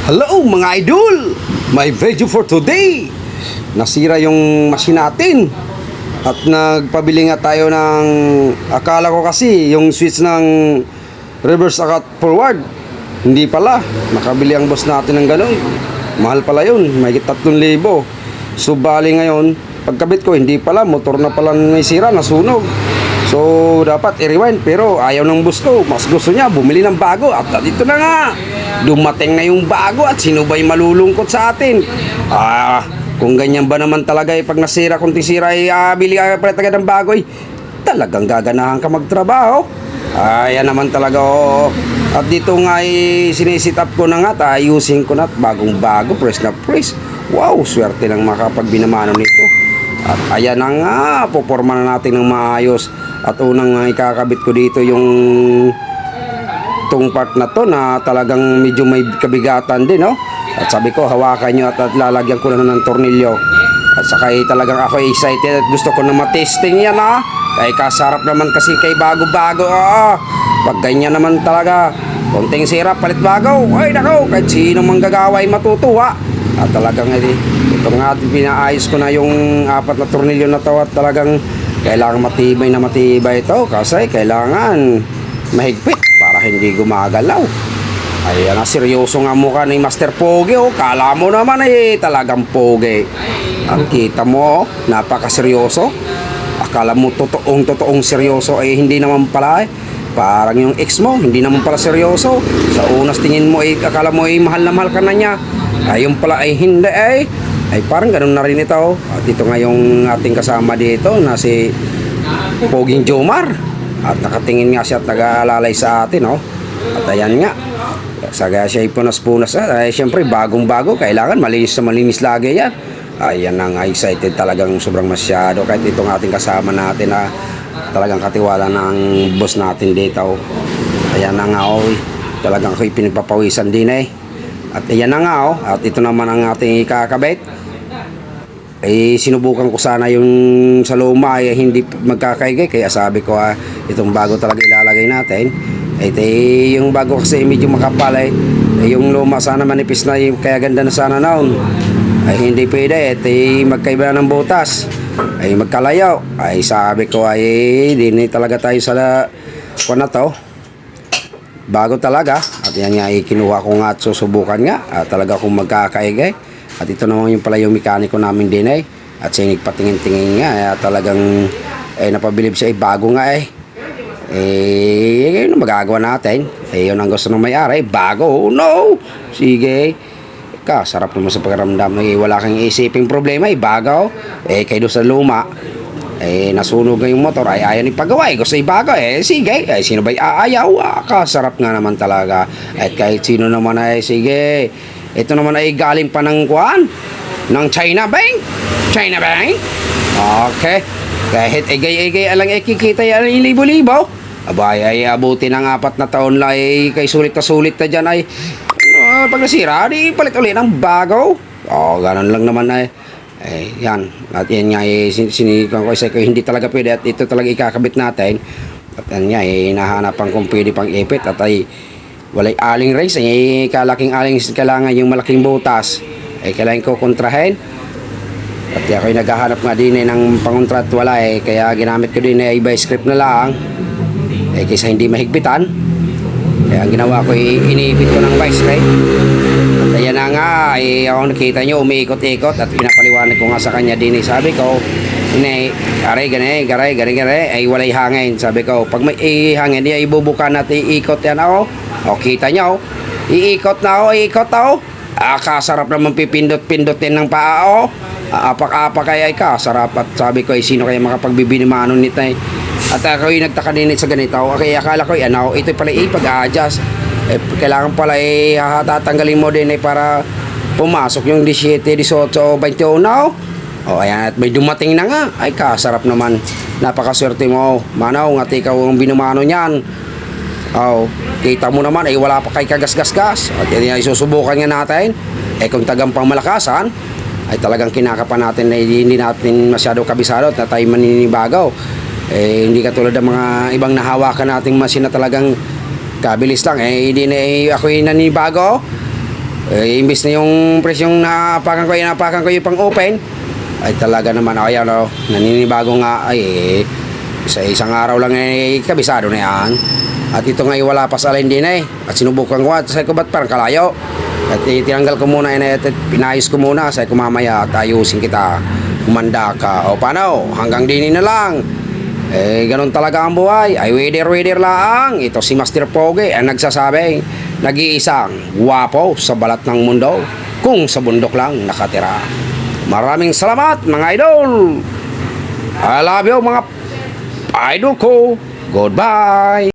Hello mga idol! My video for today! Nasira yung machine natin. At nagpabili nga tayo ng... Akala ko kasi yung switch ng reverse at forward. Hindi pala. Nakabili ang boss natin ng ganun. Mahal pala yun. May 3,000. So bali ngayon, pagkabit ko hindi pala. Motor na pala may sira, nasunog. So dapat i-rewind, pero ayaw ng boss ko. Mas gusto niya bumili ng bago. At dito na nga, dumating na yung bago at sino ba'y malulungkot sa atin? Kung ganyan ba naman talaga pag nasira, kung tisira bili ka pala taga ng bago talagang gaganahan ka magtrabaho. Yan naman talaga At dito nga sinisit up ko na nga, ayusin ko na bagong bago, press na press. Wow, swerte ng makapagbinamano nito. At ayan na nga, puporma na natin ng maayos. At unang ikakabit ko dito yung itong part na to na talagang medyo may kabigatan din, no? At sabi ko, hawakan nyo at lalagyan ko na ng tornilyo. At saka talagang ako excited at gusto ko na matesting yan, ha? Kaya kasarap naman kasi kay bago-bago, Pag ganyan naman talaga, konting sira, palit bago. Ay, nako, kahit sino manggagawa ay matutuwa. At talagang ito nga, pinaayos ko na yung 4 na tornilyo na to at talagang kailangan matibay ito kasi kailangan mahigpit para hindi gumagalaw. Ayan na, seryoso nga mukha ni Master Pogi, Kala mo naman talagang pogi. At kita mo, napakaseryoso. Akala mo totoong seryoso, hindi naman pala Parang yung ex mo, hindi naman pala seryoso. Sa unas tingin mo akala mo mahal na mahal ka na niya. Ayun pala hindi ay parang ganun na rin ito. At ito nga yung ating kasama dito na si Poging Jomar. At nakatingin nga siya at nag-aalalay sa atin, At ayan nga, saga siya punas-punas. Siyempre bagong-bago, kailangan malinis na malinis lagi yan. Ayan na nga, excited talagang sobrang masyado. Kahit itong ating kasama natin na talagang katiwala ng boss natin dito. Ayan na nga, talagang ako'y pinagpapawisan din At ayan na nga, at ito naman ang ating ikakabit. Sinubukan ko sana yung sa luma hindi magkakaigay, kaya sabi ko itong bago talaga ilalagay natin. Yung bago kasi medyo makapal yung luma sana manipis na kaya ganda na sana noon. Hindi pwede magkaiba ng butas, magkalayo. Sabi ko din talaga tayo sa na to bago talaga. At yan nga kinuha ko nga at susubukan nga talaga kung magkakaigay. At ito naman yung pala yung mekaniko namin din at sinig patingin-tingin nga talagang napabilib siya bago nga yun ang magagawa natin. Yun ang gusto ng may-ari, bago. No, sige, sarap naman sa pakiramdam. Wala kang isiping problema bago. Kayo doon sa luma nasunog yung motor ayaw ipagawa gusto bago sige, sino ba aayaw? Kasarap nga naman talaga. Kahit sino naman sige, ito naman galing pa ng kuan ng China Bank. Okay, kahit egay alang kikita yan libo-libo, abuti ng 4 na taon lang kay sulit na dyan pag nasira palit ulit ng bago. Ganun lang naman yan. At yan nga sinikan ko hindi talaga pwede at ito talaga ikakabit natin. At yan nga hinahanapan kung pwede pang ipit at walay aling race kalaking aling kailangan yung malaking butas kailangan ko kontrahin. At ako'y naghahanap nga din ng pangontrat wala kaya ginamit ko din by script na lang kaysa hindi mahigpitan. Kaya ang ginawa ko iniipit ko ng vice at ayan na nga ako nakita nyo umiikot-ikot at pinapaliwanag ko nga sa kanya din sabi ko garay walay hangin. Sabi ko pag may hangin ibubuka natin iikot yan kita nyo iikot na kasarap naman pipindot-pindotin ng paa apak-apak kaya kasarap. At sabi ko sino kaya makapagbibinimano nito at ako'y nagtaka din sa ganito kaya akala ko ito pala pag-adjust kailangan pala tatanggalin mo din para pumasok yung 17, 18, 21 ayan at may dumating na nga kasarap naman. Napakaswerte mo manaw at ikaw ang binumano niyan. Kita mo naman wala pa kay kagas-gasgas at yan isusubukan nga natin kung tagang pamalakasan talagang kinakapan natin hindi natin masyado kabisado at tayo maninibago hindi katulad ng mga ibang nahawakan nating machine na talagang kabilis lang hindi na ako naninibago Imbis na yung presyong napakan ko yung pang-open, ay talaga naman, ayan o, naninibago nga, ay sa isang araw lang kabisado na yan. At ito nga wala pa sa alin din at sinubukan ko at sabi ko ba't parang kalayo. At tinanggal ko muna at pinayos ko muna, sabi ko mamaya at ayusin kita, kumanda ka. O paano, hanggang dinin na lang. Ganun talaga ang buhay. Ay weather lang. Ito si Master Pogi ang nagsasabi, nag-iisang guwapo sa balat ng mundo, kung sa bundok lang nakatira. Maraming salamat mga idol. I love you mga idol ko. Goodbye.